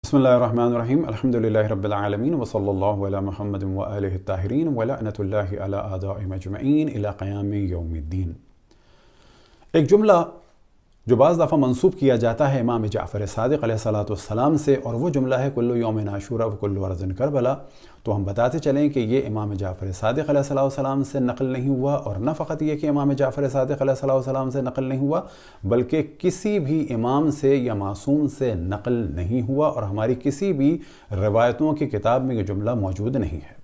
بسم اللہ الرحمن الرحیم الحمدللہ رب العالمین وصلی اللہ علی محمد وآلہ الطاہرین ولعنۃ اللہ علی اعدائهم اجمعین الی قیام یوم الدین۔ ایک جملہ جو بعض دفعہ منسوب کیا جاتا ہے امام جعفر صادق علیہ السلام سے، اور وہ جملہ ہے کل یوم عاشورا وکل ارض کربلا۔ تو ہم بتاتے چلیں کہ یہ امام جعفر صادق علیہ السلام سے نقل نہیں ہوا، اور نہ فقط یہ کہ امام جعفر صادق علیہ السلام سے نقل نہیں ہوا، بلکہ کسی بھی امام سے یا معصوم سے نقل نہیں ہوا، اور ہماری کسی بھی روایتوں کی کتاب میں یہ جملہ موجود نہیں ہے۔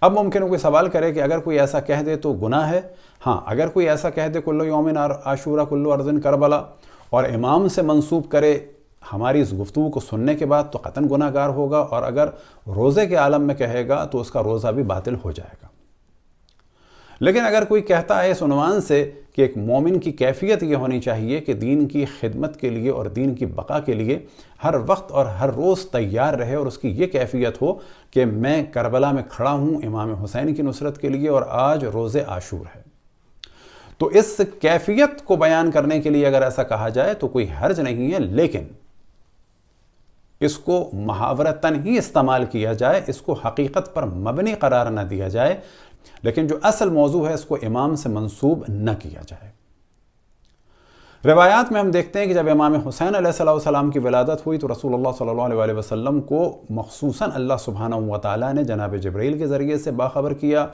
اب ممکن ہے کوئی سوال کرے کہ اگر کوئی ایسا کہہ دے تو گناہ ہے؟ ہاں، اگر کوئی ایسا کہہ دے کل یوم عاشورا کل ارض کربلا اور امام سے منسوب کرے ہماری اس گفتگو کو سننے کے بعد، تو قطعاً گناہ گار ہوگا، اور اگر روزے کے عالم میں کہے گا تو اس کا روزہ بھی باطل ہو جائے گا۔ لیکن اگر کوئی کہتا ہے اس عنوان سے کہ ایک مومن کی کیفیت یہ ہونی چاہیے کہ دین کی خدمت کے لیے اور دین کی بقا کے لیے ہر وقت اور ہر روز تیار رہے، اور اس کی یہ کیفیت ہو کہ میں کربلا میں کھڑا ہوں امام حسین کی نصرت کے لیے، اور آج روز عاشور ہے، تو اس کیفیت کو بیان کرنے کے لیے اگر ایسا کہا جائے تو کوئی حرج نہیں ہے، لیکن اس کو محاورتاً ہی استعمال کیا جائے، اس کو حقیقت پر مبنی قرار نہ دیا جائے، لیکن جو اصل موضوع ہے اس کو امام سے منسوب نہ کیا جائے۔ روایات میں ہم دیکھتے ہیں کہ جب امام حسین علیہ السلام کی ولادت ہوئی تو رسول اللہ صلی اللہ علیہ وسلم کو مخصوصاً اللہ سبحانہ وتعالی نے جناب جبرائیل کے ذریعے سے باخبر کیا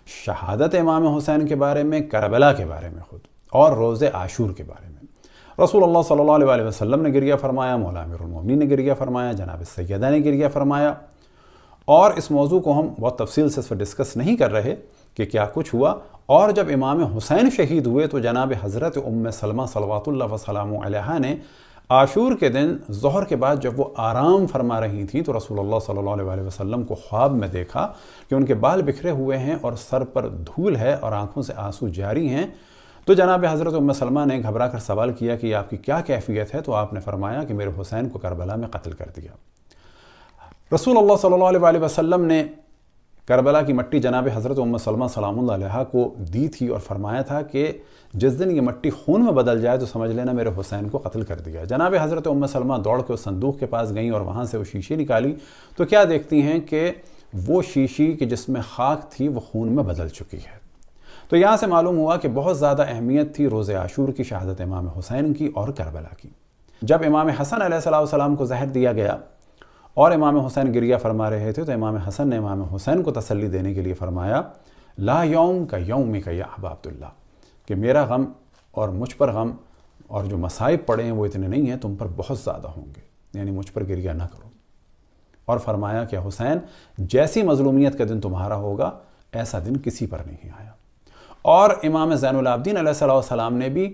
شہادت امام حسین کے بارے میں، کربلا کے بارے میں خود، اور روز عاشور کے بارے میں۔ رسول اللہ صلی اللہ علیہ وسلم نے گریہ فرمایا، مولا امیر المومنین نے گریہ فرمایا، جناب سیدہ نے گریہ فرمایا، اور اس موضوع کو ہم بہت تفصیل سے اس پر ڈسکس نہیں کر رہے کہ کیا کچھ ہوا۔ اور جب امام حسین شہید ہوئے تو جناب حضرت ام سلمہ صلوات اللہ وسلامہ علیہا نے عاشور کے دن ظہر کے بعد جب وہ آرام فرما رہی تھیں تو رسول اللہ صلی اللہ علیہ وسلم کو خواب میں دیکھا کہ ان کے بال بکھرے ہوئے ہیں اور سر پر دھول ہے اور آنکھوں سے آنسو جاری ہیں۔ تو جناب حضرت ام سلمہ نے گھبرا کر سوال کیا کہ آپ کی کیا کیفیت ہے؟ تو آپ نے فرمایا کہ میرے حسین کو کربلا میں قتل کر دیا۔ رسول اللہ صلی اللہ علیہ وسلم نے کربلا کی مٹی جناب حضرت ام سلمہ سلام اللہ علیہا کو دی تھی اور فرمایا تھا کہ جس دن یہ مٹی خون میں بدل جائے تو سمجھ لینا میرے حسین کو قتل کر دیا۔ جناب حضرت ام سلمہ دوڑ کے اس صندوق کے پاس گئیں اور وہاں سے وہ شیشی نکالی تو کیا دیکھتی ہیں کہ وہ شیشی کہ جس میں خاک تھی وہ خون میں بدل چکی ہے۔ تو یہاں سے معلوم ہوا کہ بہت زیادہ اہمیت تھی روز عاشور کی، شہادت امام حسین کی اور کربلا کی۔ جب امام حسن علیہ السلام کو زہر دیا گیا اور امام حسین گریہ فرما رہے تھے تو امام حسن نے امام حسین کو تسلی دینے کے لیے فرمایا لا یوم کا یومک یا ابا عبداللہ، کہ میرا غم اور مجھ پر غم اور جو مصائب پڑے ہیں وہ اتنے نہیں ہیں، تم پر بہت زیادہ ہوں گے، یعنی مجھ پر گریہ نہ کرو۔ اور فرمایا کہ حسین جیسی مظلومیت کا دن تمہارا ہوگا ایسا دن کسی پر نہیں آیا۔ اور امام زین العابدین علیہ السلام نے بھی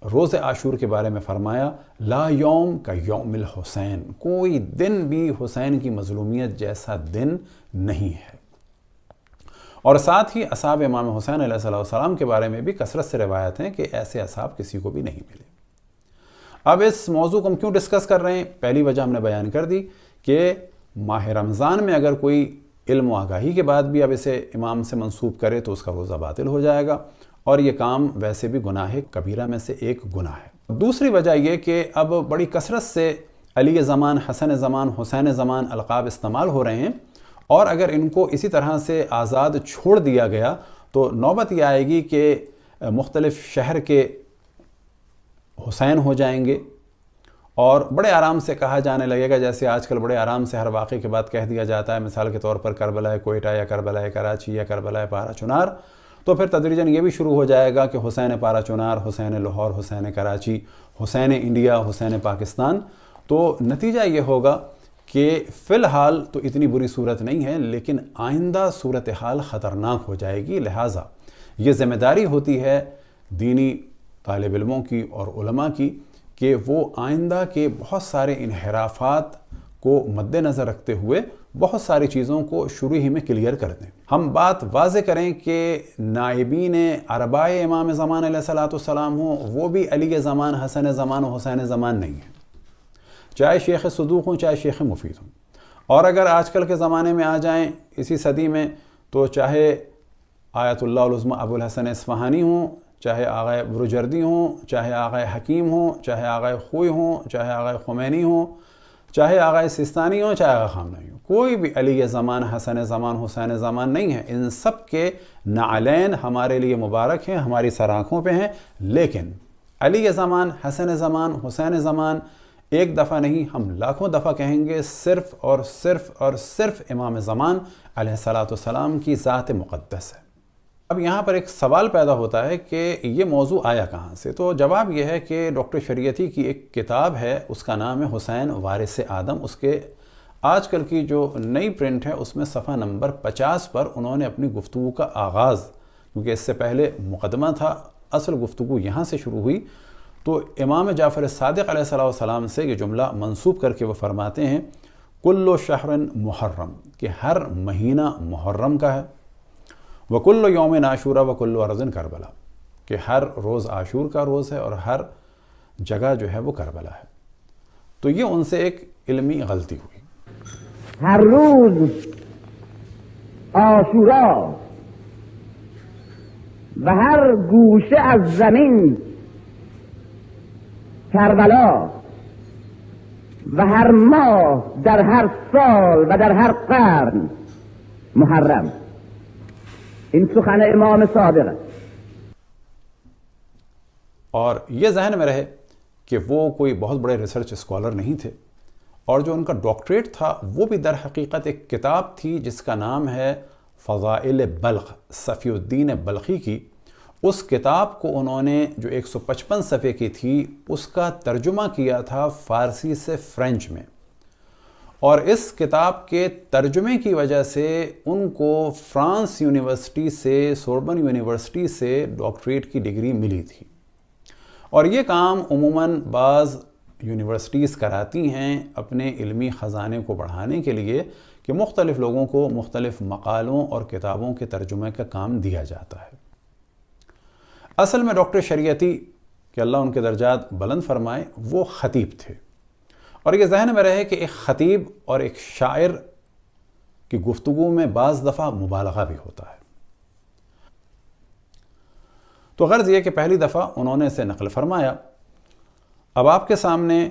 روز عاشور کے بارے میں فرمایا لا یوم کا یوم الحسین، کوئی دن بھی حسین کی مظلومیت جیسا دن نہیں ہے۔ اور ساتھ ہی اصحاب امام حسین علیہ السلام کے بارے میں بھی کثرت سے روایت ہیں کہ ایسے اصحاب کسی کو بھی نہیں ملے۔ اب اس موضوع کو ہم کیوں ڈسکس کر رہے ہیں؟ پہلی وجہ ہم نے بیان کر دی کہ ماہ رمضان میں اگر کوئی علم و آگاہی کے بعد بھی اب اسے امام سے منسوب کرے تو اس کا روزہ باطل ہو جائے گا، اور یہ کام ویسے بھی گناہ کبیرہ میں سے ایک گناہ ہے۔ دوسری وجہ یہ کہ اب بڑی کثرت سے علی زمان، حسن زمان، حسین زمان القاب استعمال ہو رہے ہیں، اور اگر ان کو اسی طرح سے آزاد چھوڑ دیا گیا تو نوبت یہ آئے گی کہ مختلف شہر کے حسین ہو جائیں گے، اور بڑے آرام سے کہا جانے لگے گا، جیسے آج کل بڑے آرام سے ہر واقعے کے بعد کہہ دیا جاتا ہے، مثال کے طور پر کربلا کوئٹہ یا کربلا کراچی یا کربلا پارا چنار، تو پھر تدریجاً یہ بھی شروع ہو جائے گا کہ حسین پارا چنار، حسین لاہور، حسین کراچی، حسین انڈیا، حسین پاکستان۔ تو نتیجہ یہ ہوگا کہ فی الحال تو اتنی بری صورت نہیں ہے، لیکن آئندہ صورتحال خطرناک ہو جائے گی، لہٰذا یہ ذمہ داری ہوتی ہے دینی طالب علموں کی اور علماء کی کہ وہ آئندہ کے بہت سارے انحرافات کو مد نظر رکھتے ہوئے بہت ساری چیزوں کو شروع ہی میں کلیئر کر دیں۔ ہم بات واضح کریں کہ نائبین اربائے امام زمان علیہ السلام ہوں، وہ بھی علی زمان، حسن زمان و حسین زمان نہیں ہیں، چاہے شیخ صدوق ہوں چاہے شیخ مفید ہوں۔ اور اگر آج کل کے زمانے میں آ جائیں اسی صدی میں تو چاہے آیت اللہ العظمی ابو الحسن اصفہانی ہوں، چاہے آغا برجردی ہوں، چاہے آغا حکیم ہوں، چاہے آغا خوئی ہوں، چاہے آغا خمینی ہوں، چاہے آغا سستانی ہو چاہے آغا خامنہئی ہو، کوئی بھی علی زمان، حسن زمان، حسین زمان نہیں ہے، ان سب کے نعلین ہمارے لیے مبارک ہیں، ہماری سر آنکھوں پہ ہیں، لیکن علی زمان، حسن زمان، حسین زمان ایک دفعہ نہیں، ہم لاکھوں دفعہ کہیں گے، صرف اور صرف اور صرف امام زمان علیہ السلام کی ذات مقدس ہے۔ اب یہاں پر ایک سوال پیدا ہوتا ہے کہ یہ موضوع آیا کہاں سے؟ تو جواب یہ ہے کہ ڈاکٹر شریعتی کی ایک کتاب ہے، اس کا نام ہے حسین وارث آدم۔ اس کے آج کل کی جو نئی پرنٹ ہے اس میں صفحہ نمبر 50 پر انہوں نے اپنی گفتگو کا آغاز، کیونکہ اس سے پہلے مقدمہ تھا، اصل گفتگو یہاں سے شروع ہوئی، تو امام جعفر صادق علیہ السلام سے یہ جملہ منسوب کر کے وہ فرماتے ہیں کل شہر محرم، کہ ہر مہینہ محرم کا ہے، وَكُلُّ يَوْمٍ عَاشُورَ وَكُلُّ أَرْضٍ کربلا، کہ ہر روز عاشور کا روز ہے اور ہر جگہ جو ہے وہ کربلا ہے۔ تو یہ ان سے ایک علمی غلطی ہوئی۔ ہر روز عاشورا و ہر گوشه از زمین کربلا و ہر ماه در ہر سال و در ہر قرن محرم۔ این سخن امام صادق ہے۔ اور یہ ذہن میں رہے کہ وہ کوئی بہت بڑے ریسرچ اسکالر نہیں تھے، اور جو ان کا ڈاکٹریٹ تھا وہ بھی در حقیقت ایک کتاب تھی جس کا نام ہے فضائل بلخ، صفی الدین بلخی کی۔ اس کتاب کو انہوں نے جو 155 صفحے کی تھی اس کا ترجمہ کیا تھا فارسی سے فرینچ میں، اور اس کتاب کے ترجمے کی وجہ سے ان کو فرانس یونیورسٹی سے، سوربن یونیورسٹی سے ڈاکٹریٹ کی ڈگری ملی تھی۔ اور یہ کام عموماً بعض یونیورسٹیز کراتی ہیں اپنے علمی خزانے کو بڑھانے کے لیے، کہ مختلف لوگوں کو مختلف مقالوں اور کتابوں کے ترجمے کا کام دیا جاتا ہے۔ اصل میں ڈاکٹر شریعتی، کہ اللہ ان کے درجات بلند فرمائے، وہ خطیب تھے، اور یہ ذہن میں رہے کہ ایک خطیب اور ایک شاعر کی گفتگو میں بعض دفعہ مبالغہ بھی ہوتا ہے۔ تو غرض یہ کہ پہلی دفعہ انہوں نے اسے نقل فرمایا۔ اب آپ کے سامنے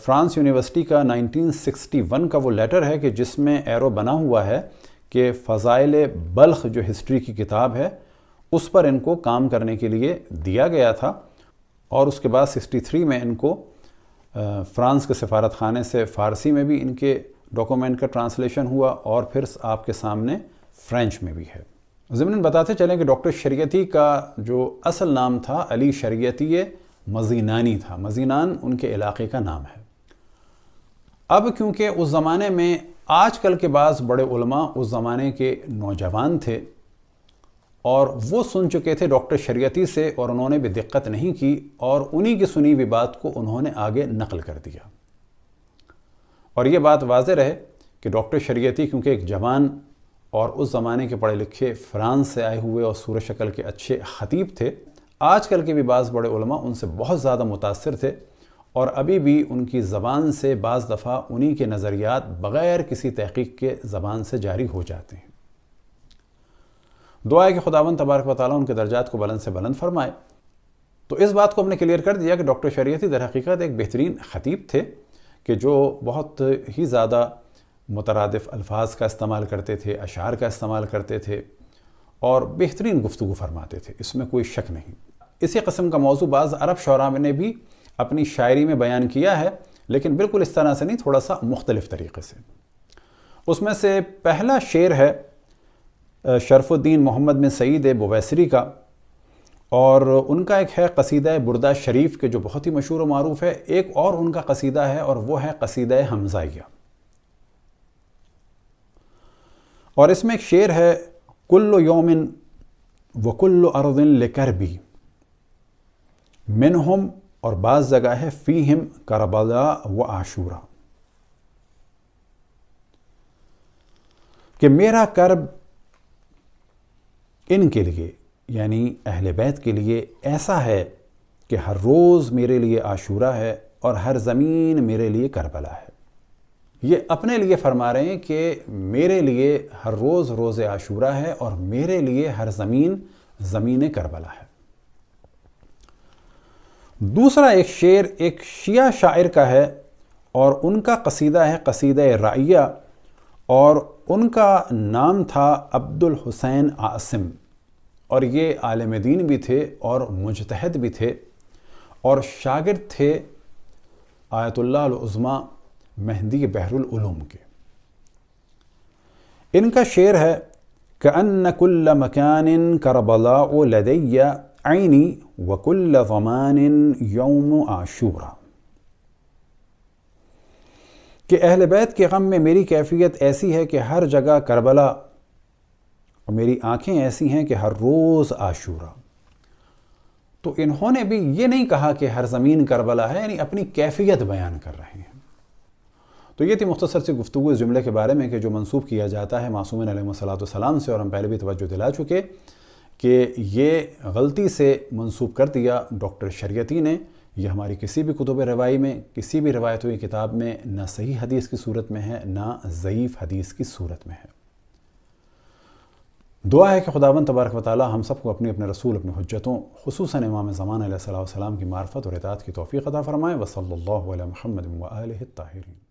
فرانس یونیورسٹی کا 1961 کا وہ لیٹر ہے کہ جس میں ایرو بنا ہوا ہے کہ فضائل بلخ جو ہسٹری کی کتاب ہے اس پر ان کو کام کرنے کے لیے دیا گیا تھا، اور اس کے بعد 63 میں ان کو فرانس کے سفارت خانے سے فارسی میں بھی ان کے ڈاکومنٹ کا ٹرانسلیشن ہوا، اور پھر آپ کے سامنے فرینچ میں بھی ہے۔ ضمناً بتاتے چلیں کہ ڈاکٹر شریعتی کا جو اصل نام تھا علی شریعتی مزینانی تھا، مزینان ان کے علاقے کا نام ہے۔ اب کیونکہ اس زمانے میں آج کل کے بعض بڑے علماء اس زمانے کے نوجوان تھے، اور وہ سن چکے تھے ڈاکٹر شریعتی سے، اور انہوں نے بھی دقت نہیں کی، اور انہی کی سنی ہوئی بات کو انہوں نے آگے نقل کر دیا۔ اور یہ بات واضح رہے کہ ڈاکٹر شریعتی کیونکہ ایک جوان اور اس زمانے کے پڑھے لکھے فرانس سے آئے ہوئے اور صورت شکل کے اچھے خطیب تھے، آج کل کے بھی بعض بڑے علماء ان سے بہت زیادہ متاثر تھے، اور ابھی بھی ان کی زبان سے بعض دفعہ انہی کے نظریات بغیر کسی تحقیق کے زبان سے جاری ہو جاتے ہیں۔ دعا ہے کہ خداوند تبارک و تعالیٰ ان کے درجات کو بلند سے بلند فرمائے۔ تو اس بات کو ہم نے کلیئر کر دیا کہ ڈاکٹر شریعتی در حقیقت ایک بہترین خطیب تھے، کہ جو بہت ہی زیادہ مترادف الفاظ کا استعمال کرتے تھے، اشعار کا استعمال کرتے تھے، اور بہترین گفتگو فرماتے تھے، اس میں کوئی شک نہیں۔ اسی قسم کا موضوع بعض عرب شعراء نے بھی اپنی شاعری میں بیان کیا ہے، لیکن بالکل اس طرح سے نہیں، تھوڑا سا مختلف طریقے سے۔ اس میں سے پہلا شعر ہے شرف الدین محمد بن سعید بویسری کا، اور ان کا ایک ہے قصیدہ بردہ شریف کے جو بہت ہی مشہور و معروف ہے، ایک اور ان کا قصیدہ ہے اور وہ ہے قصیدہ حمزائیہ۔ اور اس میں ایک شعر ہے کل یوم وکل ارض لکربی منہم، اور بعض جگہ ہے فیہم کربلا و عاشورا، کہ میرا کرب ان کے لیے یعنی اہل بیت کے لیے ایسا ہے کہ ہر روز میرے لیے عاشورہ ہے اور ہر زمین میرے لیے کربلا ہے۔ یہ اپنے لیے فرما رہے ہیں کہ میرے لیے ہر روز روز عاشورہ ہے اور میرے لیے ہر زمین زمین کربلا ہے۔ دوسرا ایک شعر ایک شیعہ شاعر کا ہے اور ان کا قصیدہ ہے قصیدہ رعیہ، اور ان کا نام تھا عبد الحسین عاصم، اور یہ عالم دین بھی تھے اور مجتہد بھی تھے اور شاگرد تھے آیت اللہ العظمیٰ مہدی بحر العلوم کے۔ ان کا شعر ہے كأن كل مكان كربلاء لدي عيني وكل زمان يوم عاشورا، کہ اہل بیت کے غم میں میری کیفیت ایسی ہے کہ ہر جگہ کربلا، اور میری آنکھیں ایسی ہیں کہ ہر روز عاشورا۔ تو انہوں نے بھی یہ نہیں کہا کہ ہر زمین کربلا ہے، یعنی اپنی کیفیت بیان کر رہے ہیں۔ تو یہ تھی مختصر سی گفتگو اس جملے کے بارے میں کہ جو منسوب کیا جاتا ہے معصومین علیہ السلام سے، اور ہم پہلے بھی توجہ دلا چکے کہ یہ غلطی سے منسوب کر دیا ڈاکٹر شریعتی نے۔ یہ ہماری کسی بھی کتب روائی میں، کسی بھی روایت ہوئی کتاب میں نہ صحیح حدیث کی صورت میں ہے، نہ ضعیف حدیث کی صورت میں ہے۔ دعا ہے کہ خداوند تبارک و تعالی ہم سب کو اپنے رسول، اپنے حجتوں، خصوصاً امام زمان علیہ السلام کی معرفت اور اطاعت کی توفیق عطا فرمائے۔ وصلی اللہ علی محمد و آلہ الطاہرین۔